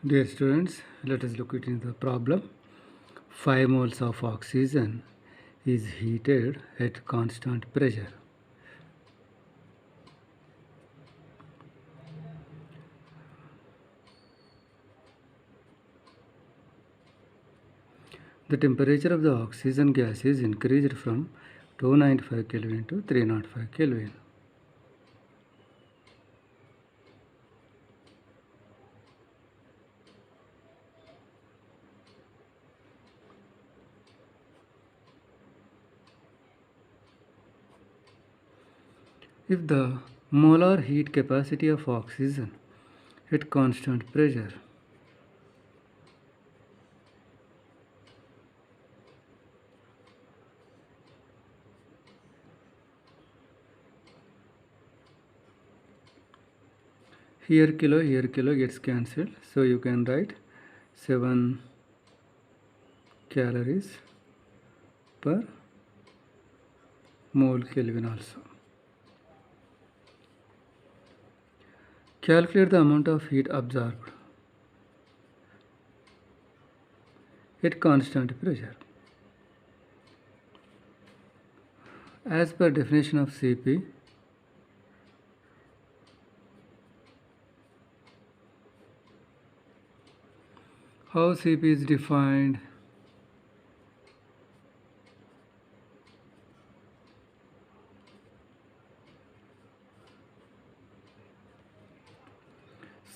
Dear students, let us look into the problem. 5 moles of oxygen is heated at constant pressure. The temperature of the oxygen gas is increased from 295 Kelvin to 305 Kelvin. If the molar heat capacity of oxygen at constant pressure here kilo gets cancelled, so you can write 7 calories per mole Kelvin also. Calculate the amount of heat absorbed at constant pressure. As per definition of Cp, how Cp is defined?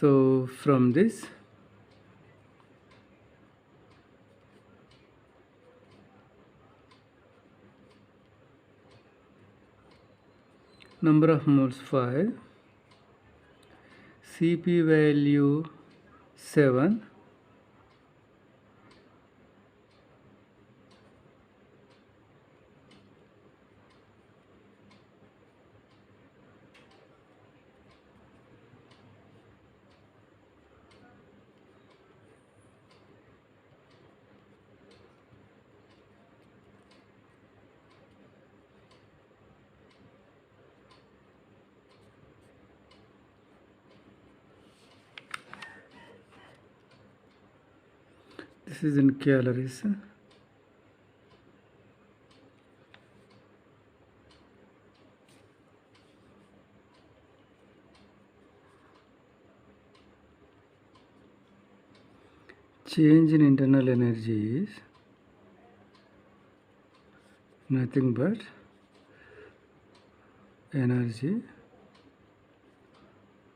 So from this, number of moles 5, Cp value 7, this is in calories. Change in internal energy is nothing but energy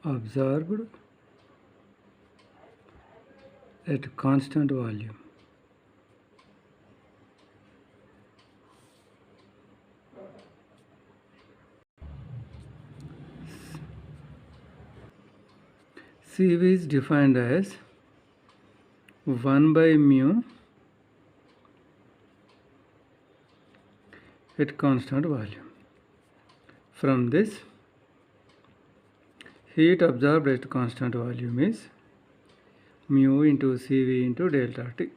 absorbed at constant volume. Cv is defined as 1 by mu at constant volume. From this, heat absorbed at constant volume is mu into Cv into delta T.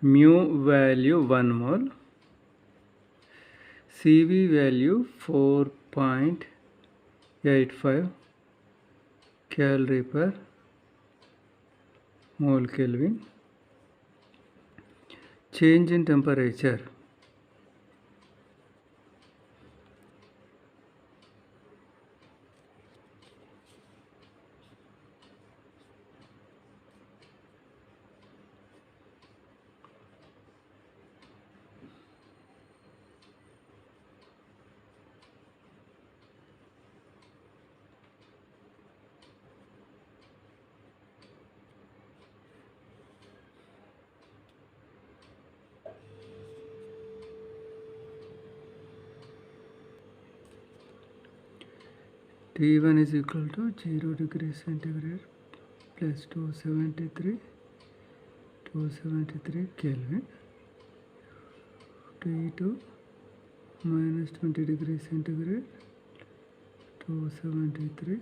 Mu value 1 mole, Cv value 4.85 calorie per mole Kelvin. Change in temperature. T1 is equal to 0 degrees centigrade plus 273 Kelvin. T2 minus 20 degrees centigrade, 273.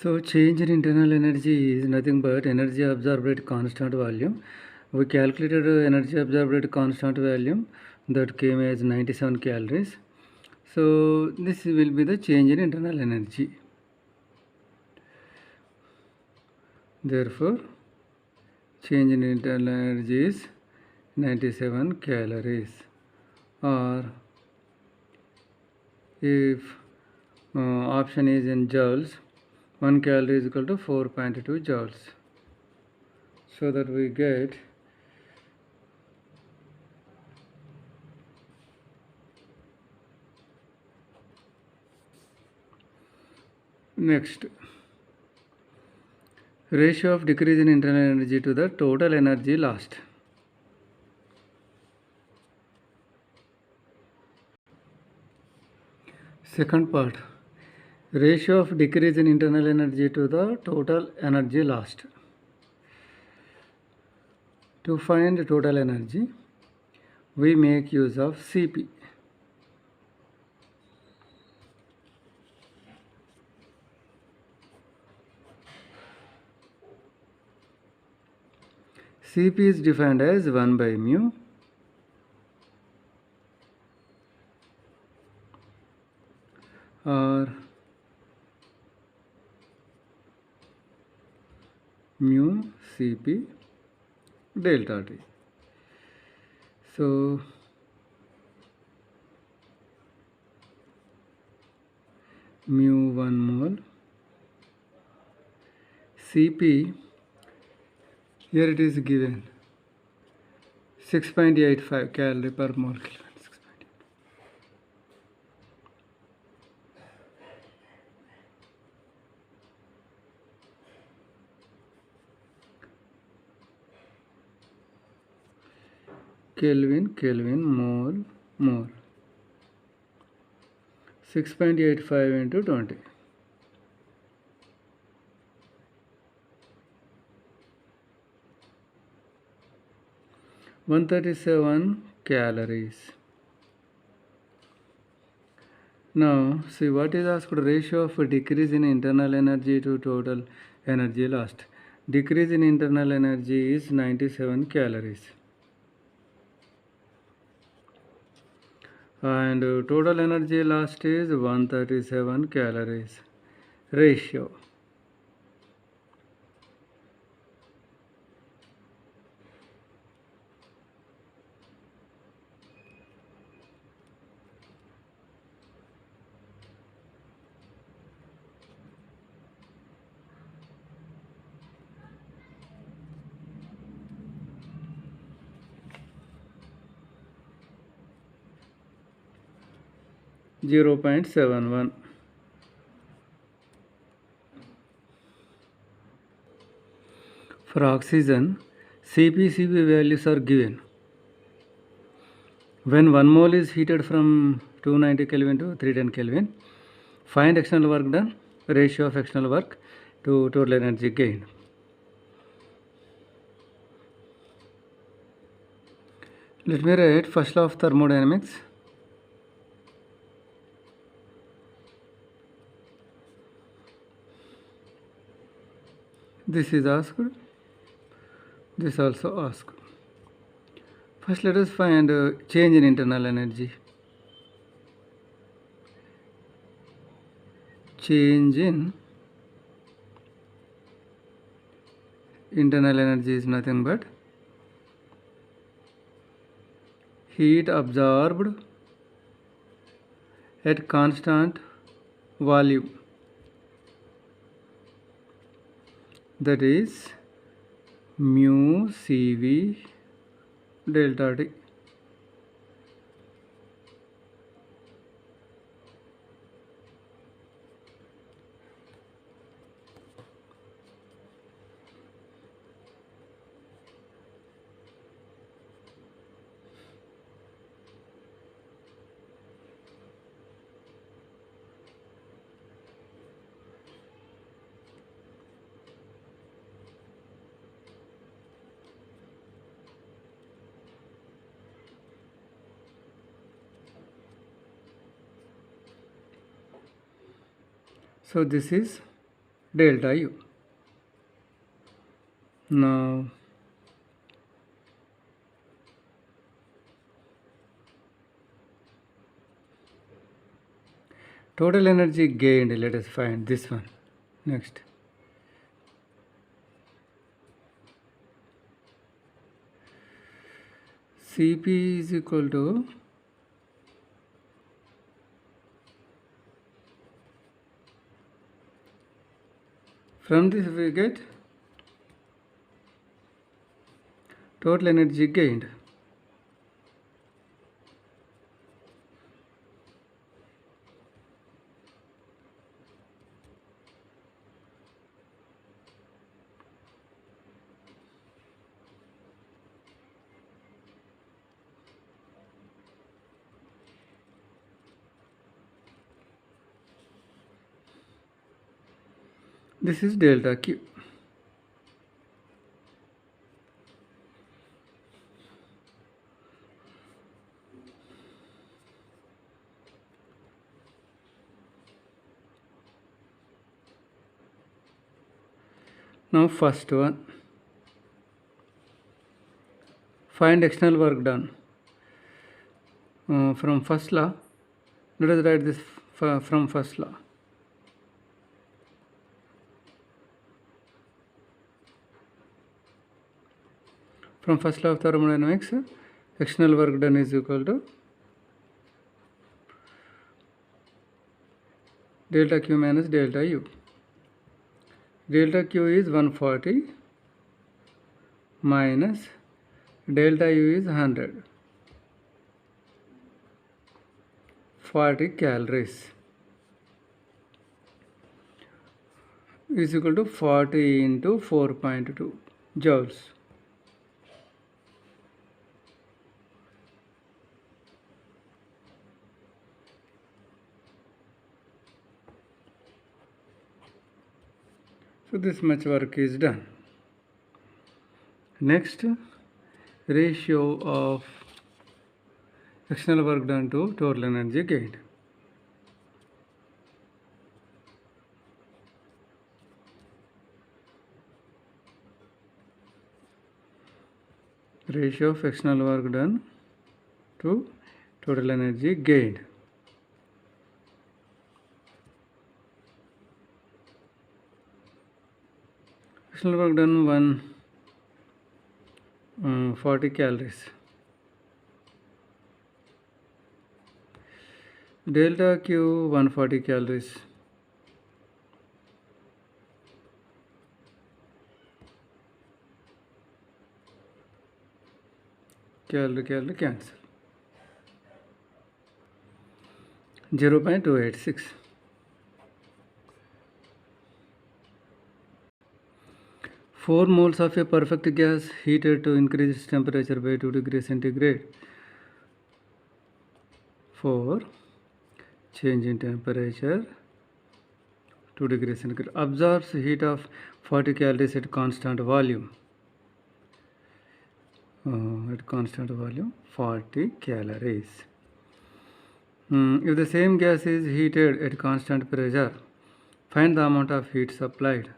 So change in internal energy is nothing but energy absorbed at constant volume. We calculated energy absorbed at constant volume that came as 97 calories. So this will be the change in internal energy. Therefore, change in internal energy is 97 calories. Or if option is in joules, 1 calorie is equal to 4.2 joules. So that we get next ratio of decrease in internal energy to the total energy lost. Second part, ratio of decrease in internal energy to the total energy lost. To find total energy, we make use of Cp. Cp is defined as 1 by mu or mu Cp delta T. So mu 1 mole Cp, here it is given 6.85 calorie per mole Kelvin. Kelvin, mole. 6.85 into 20. 137 calories. Now, see what is asked, ratio of decrease in internal energy to total energy lost. Decrease in internal energy is 97 calories. And total energy lost is 137 calories. Ratio. Zero 0.71. For oxygen, Cp values are given. When 1 mole is heated from 290 Kelvin to 310 Kelvin, find external work done, ratio of external work to total energy gained. Let me write first law of thermodynamics. This is asked, this also asked. First let us find change in internal energy. Change in internal energy is nothing but heat absorbed at constant volume, that is mu Cv delta T. So this is delta U. Now total energy gained, let us find this one next. Cp is equal to from this we get total energy gained. This is delta Q. Now first one, find external work done. From first law, let us write this from first law. From first law of thermodynamics, external work done is equal to delta Q minus delta U. Delta Q is 140 minus delta U is 100. 40 calories is equal to 40 into 4.2 joules. So this much work is done. Next, ratio of external work done to total energy gained. Ratio of external work done to total energy gained. External work done 140 calories. Delta Q 140 calories. Calorie cancel. 0.286. 4 moles of a perfect gas heated to increase its temperature by 2 degrees centigrade. 4 change in temperature 2 degrees centigrade absorbs heat of 40 calories at constant volume. At constant volume 40 calories. If the same gas is heated at constant pressure, find the amount of heat supplied.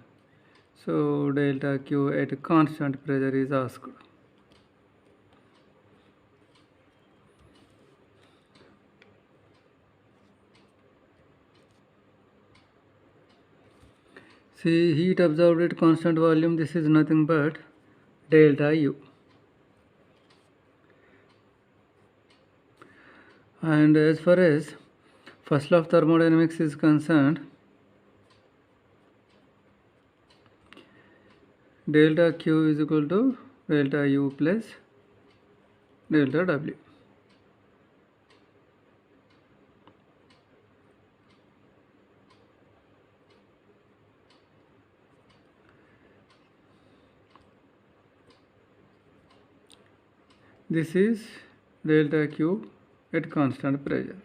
So delta Q at constant pressure is asked. See, heat absorbed at constant volume, this is nothing but delta U. And as far as first law of thermodynamics is concerned, delta Q is equal to delta U plus delta W. This is delta Q at constant pressure.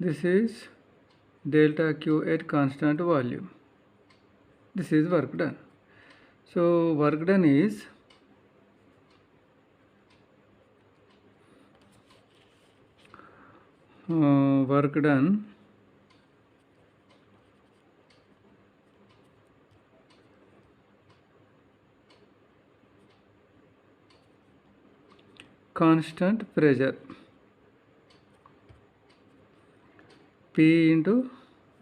This is delta Q at constant volume. This is work done. So work done is work done constant pressure P into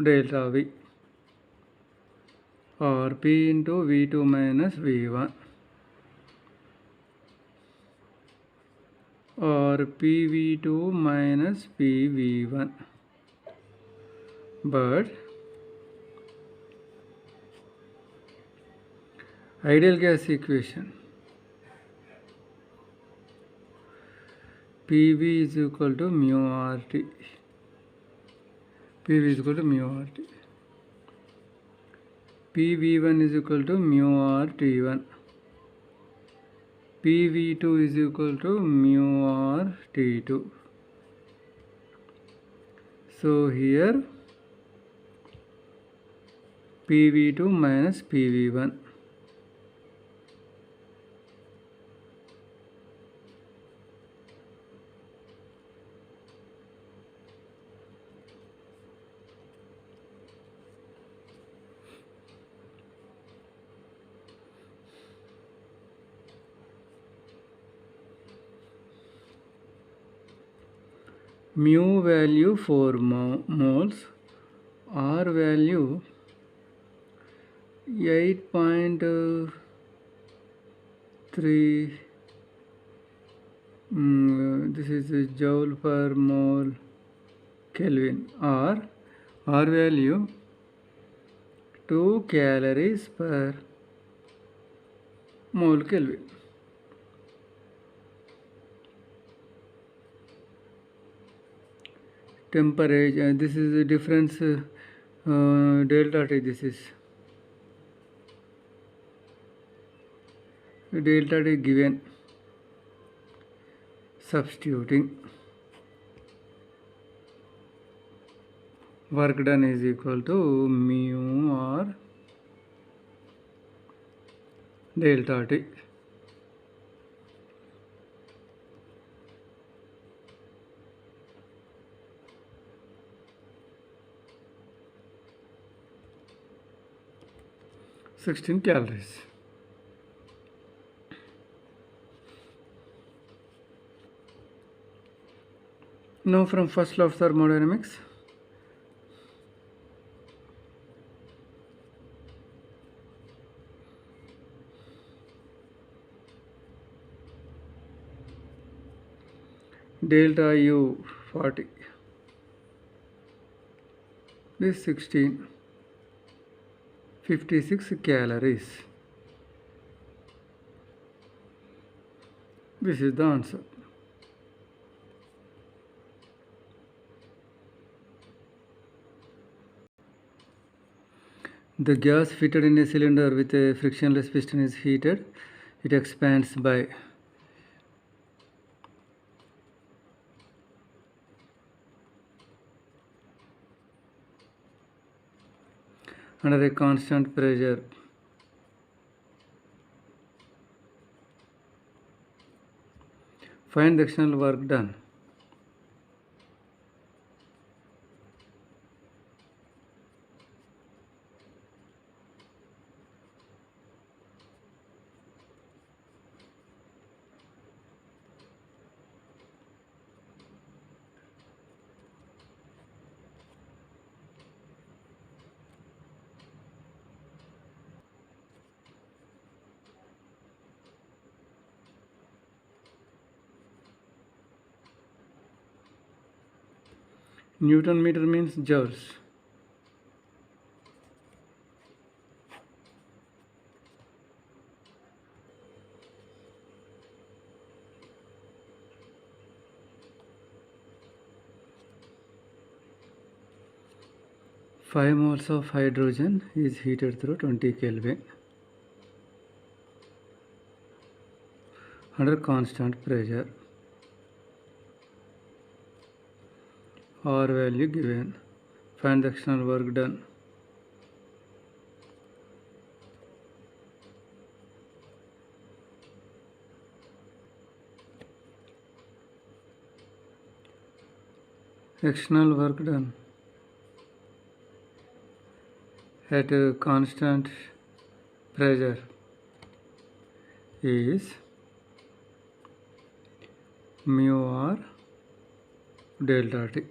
delta V or P into V2 minus V1 or PV2 minus PV1. But ideal gas equation PV is equal to mu RT. PV is equal to mu RT. PV1 is equal to mu RT1. PV2 is equal to mu RT2. So here PV2 minus PV1. Mu value 4 moles, R value 8.3, this is joule per mole Kelvin, R value 2 calories per mole Kelvin. Temperature, this is the difference, delta T, this is delta T given, substituting, work done is equal to mu or delta T. (16 calories). Now from first law of thermodynamics, delta U 40, this 16, 56 calories. This is the answer. The gas fitted in a cylinder with a frictionless piston is heated. It expands by under a constant pressure. Find the external work done. Newton meter means joules. Five moles of hydrogen is heated through 20 Kelvin under constant pressure. R value given. Find the external work done. External work done at a constant pressure is mu r delta t.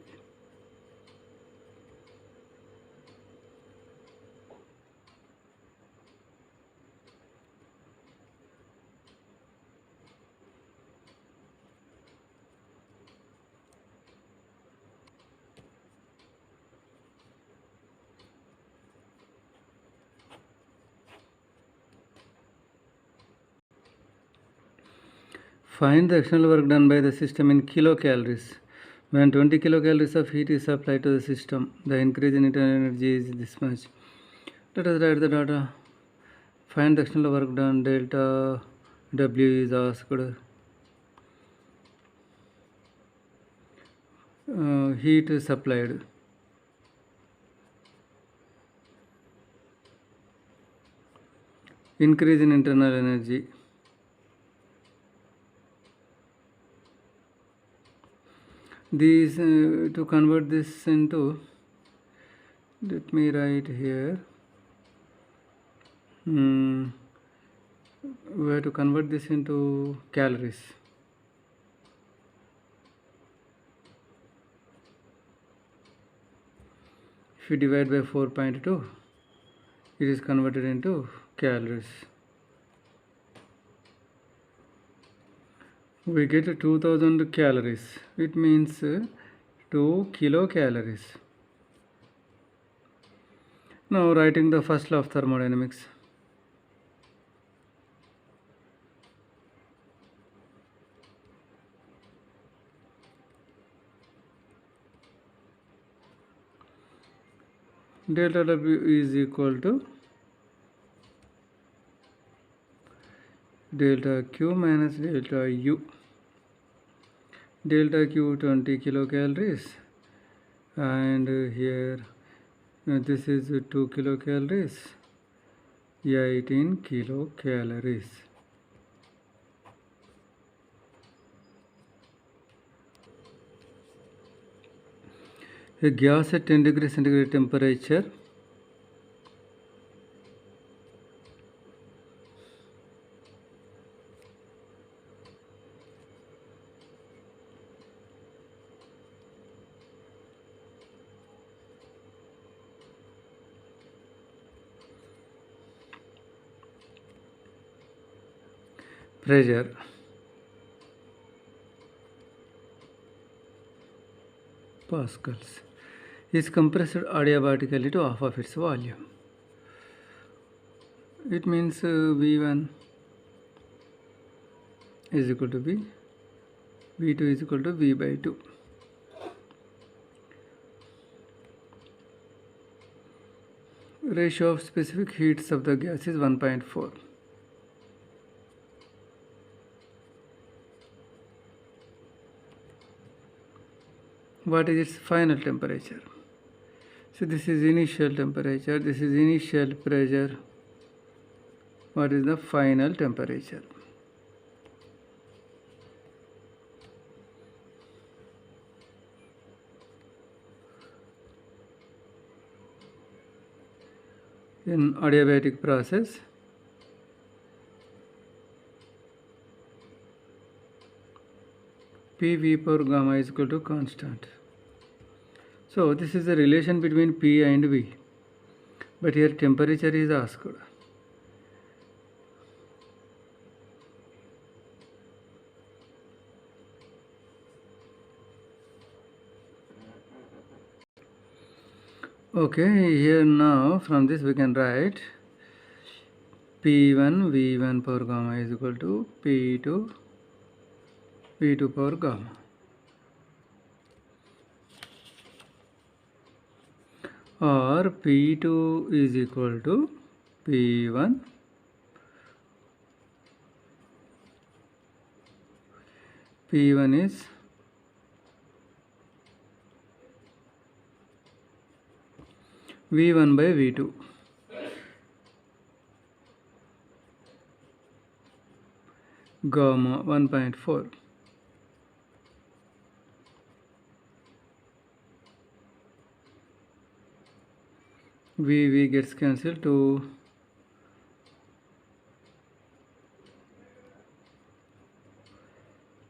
Find the external work done by the system in kilocalories. When 20 kilocalories of heat is applied to the system, the increase in internal energy is this much. Let us write the data. Find the external work done. Delta W is asked. Heat is supplied. Increase in internal energy. These to convert this into, let me write here. We have to convert this into calories. If you divide by 4.2, it is converted into calories. We get 2000 calories. It means 2 kilocalories. Now writing the first law of thermodynamics. Delta W is equal to delta Q minus delta U. Delta Q 20 kilocalories, and here this is 2 kilocalories, 18 kilocalories. A gas at 10 degrees centigrade temperature pressure pascals is compressed adiabatically to half of its volume. It means V1 is equal to V, V2 is equal to V by 2. Ratio of specific heats of the gas is 1.4. What is its final temperature? So this is initial temperature, this is initial pressure. What is the final temperature? In adiabatic process, PV per gamma is equal to constant. So this is the relation between P and V, but here temperature is asked. Okay, here now from this we can write P1 V1 per gamma is equal to P2 V2 per gamma. Or P2 is equal to P1 P1 is V1 by V2. Gamma 1.4. V gets cancelled to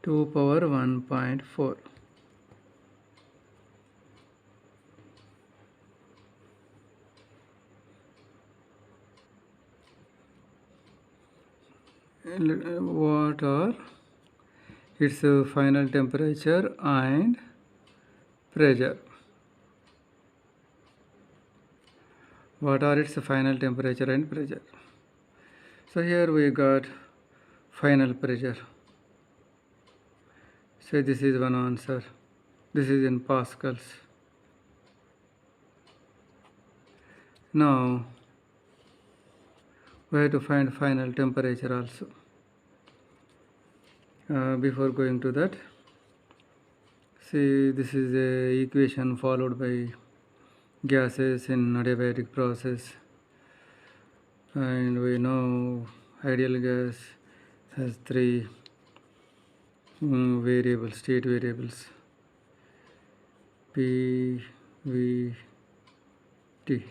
2 power 1.4. What are its final temperature and pressure? What are its final temperature and pressure? So here we got final pressure. So this is one answer. This is in pascals. Now we have to find final temperature also. Before going to that, see, this is a equation followed by gases in adiabatic process, and we know ideal gas has three variables, state variables: P, V, T.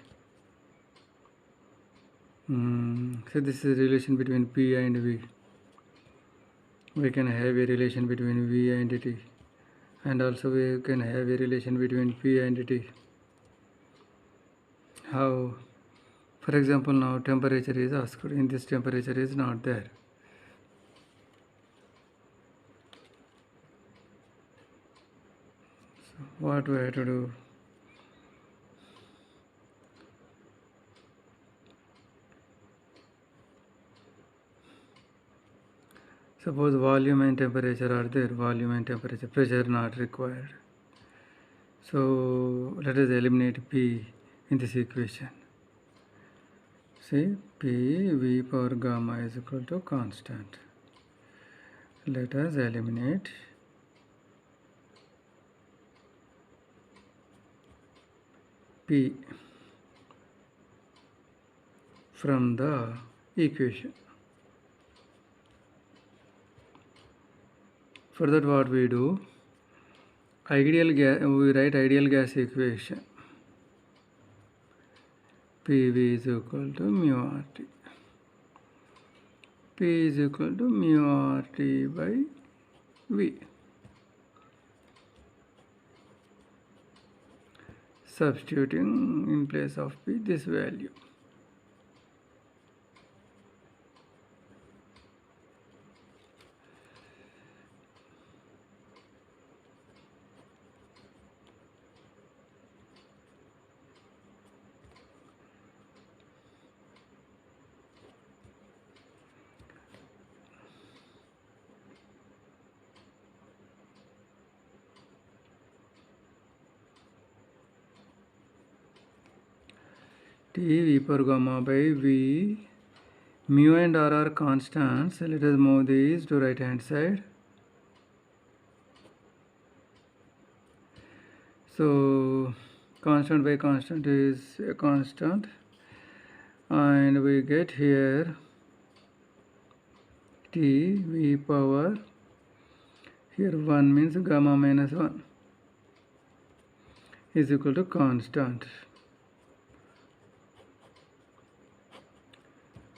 So this is a relation between P and V. We can have a relation between V and T, and also we can have a relation between P and T. How? For example, now temperature is asked. In this, temperature is not there. So what we have to do? Suppose volume and temperature are there, volume and temperature, pressure not required. So let us eliminate P in this equation. See, P V power gamma is equal to constant. Let us eliminate P from the equation. For that, what we do? Ideal gas, we write ideal gas equation. PV is equal to mu RT. P is equal to mu RT by V. Substituting in place of P this value. T V per gamma by V. Mu and R are constants. Let us move these to right hand side. So constant by constant is a constant, and we get here T V power, here 1 means gamma minus 1 is equal to constant.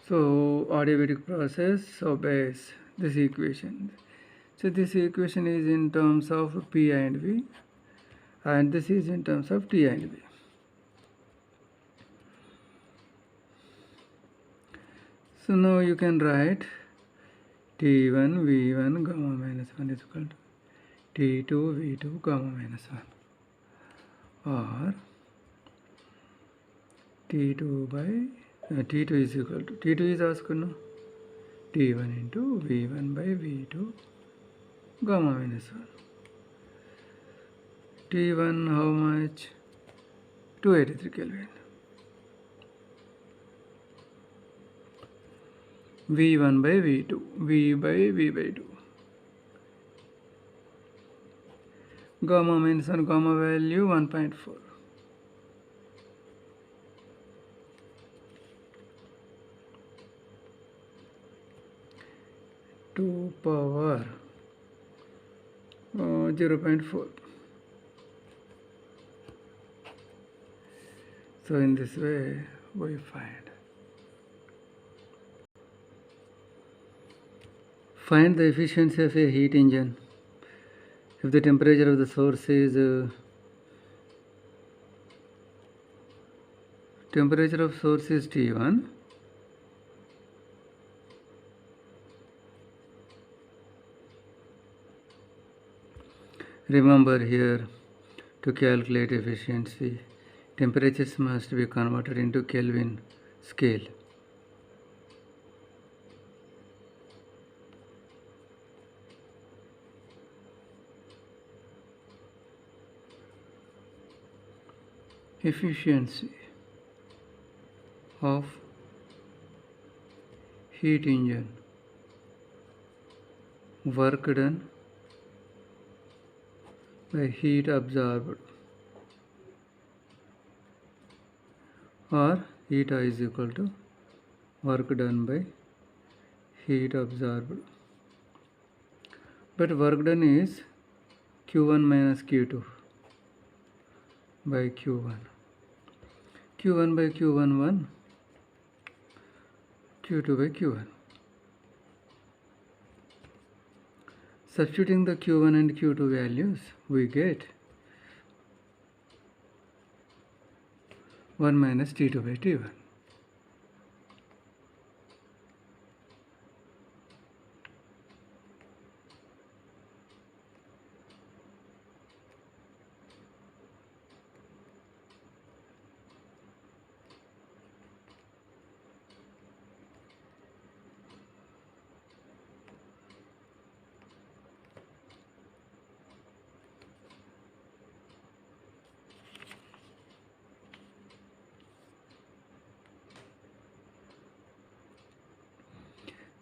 So adiabatic process obeys this equation. So this equation is in terms of P and V, and this is in terms of T and V. So now you can write T1 V1 gamma minus 1 is equal to T2 V2 gamma minus 1, or T2 by T2 is equal to, T2 is asked now, T1 into V1 by V2 gamma minus 1. T1 how much? 283 Kelvin. V1 by V2, V by V by 2. Gamma minus 1, gamma value 1.4. 2 power 0.4. So in this way we find the efficiency of a heat engine. If the temperature of the source is T1, remember here, to calculate efficiency, temperatures must be converted into Kelvin scale. Efficiency of heat engine, work done by heat absorbed, or eta is equal to work done by heat absorbed. But work done is Q1 minus Q2 by Q1. Q1 by Q1 1, Q2 by Q1. Substituting the Q1 and Q2 values, we get 1 minus T2 by T1.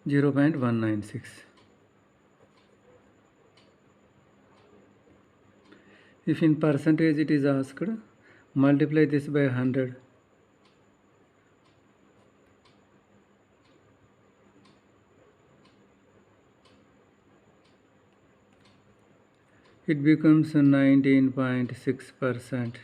(0.196). If in percentage it is asked, multiply this by 100. It becomes 19.6%.